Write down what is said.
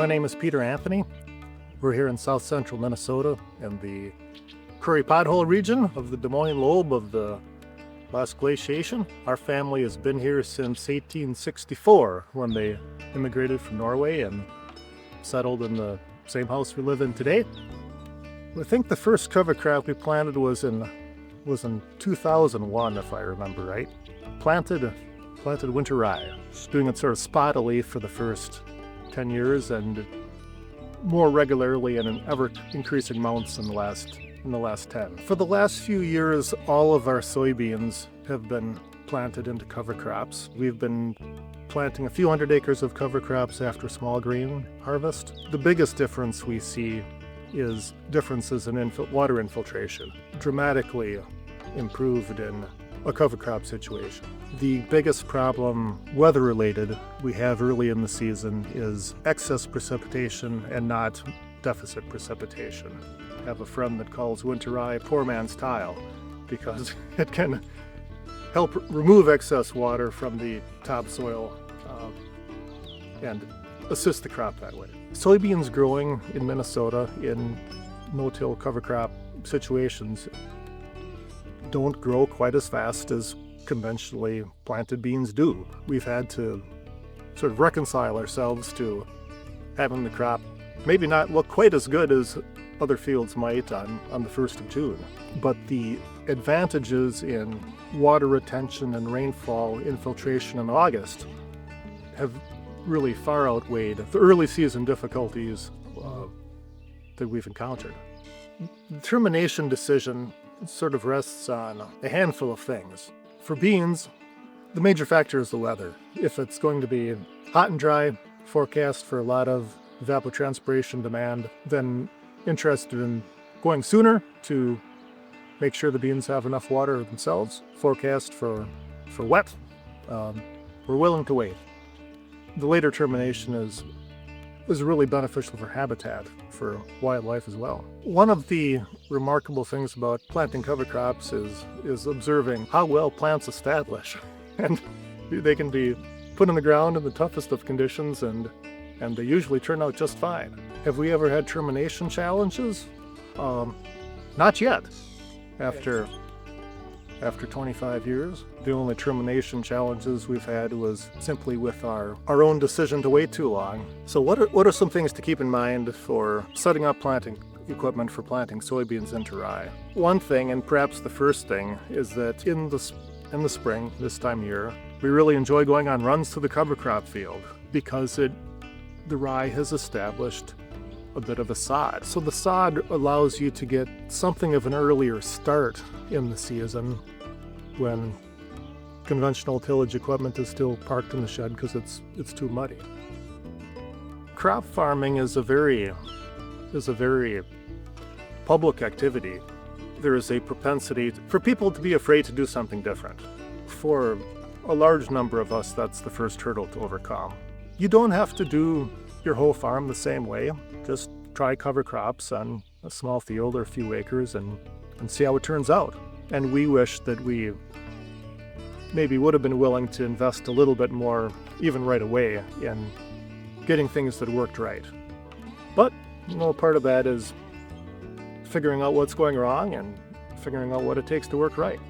name is Peter Anthony. We're here in south central Minnesota in the Curry Pothole region of the Des Moines lobe of the last glaciation. Our family has been here since 1864 when they immigrated from Norway and settled in the same house we live in today. I think the first cover crop we planted was in 2001, if I remember right. Planted winter rye, just doing it sort of spottily for the first 10 years and more regularly and in ever increasing amounts in the last 10. For the last few years, all of our soybeans have been planted into cover crops. We've been planting a few hundred acres of cover crops after small grain harvest. The biggest difference we see is differences in water infiltration, dramatically improved in a cover crop situation. The biggest problem, weather-related, we have early in the season is excess precipitation and not deficit precipitation. I have a friend that calls winter rye poor man's tile because it can help remove excess water from the topsoil and assist the crop that way. Soybeans growing in Minnesota in no-till cover crop situations don't grow quite as fast as conventionally planted beans do. We've had to sort of reconcile ourselves to having the crop maybe not look quite as good as other fields might on the 1st of June. But the advantages in water retention and rainfall infiltration in August have really far outweighed the early season difficulties that we've encountered. The termination decision sort of rests on a handful of things. For beans, the major factor is the weather. If it's going to be hot and dry, forecast for a lot of evapotranspiration demand, then interested in going sooner to make sure the beans have enough water themselves. Forecast for wet, we're willing to wait. The later termination is really beneficial for habitat, for wildlife as well. One of the remarkable things about planting cover crops is observing how well plants establish. And they can be put in the ground in the toughest of conditions and they usually turn out just fine. Have we ever had termination challenges? Not yet. After 25 years, the only termination challenges we've had was simply with our own decision to wait too long. So what are some things to keep in mind for setting up planting equipment for planting soybeans into rye? One thing, and perhaps the first thing, is that in the spring, this time of year, we really enjoy going on runs to the cover crop field because the rye has established a bit of a sod. So the sod allows you to get something of an earlier start in the season when conventional tillage equipment is still parked in the shed because it's too muddy. Crop farming is a very public activity. There is a propensity for people to be afraid to do something different. For a large number of us, that's the first hurdle to overcome. You don't have to do your whole farm the same way. Just try cover crops on a small field or a few acres and see how it turns out. And we wish that we maybe would have been willing to invest a little bit more, even right away, in getting things that worked right. But, part of that is figuring out what's going wrong and figuring out what it takes to work right.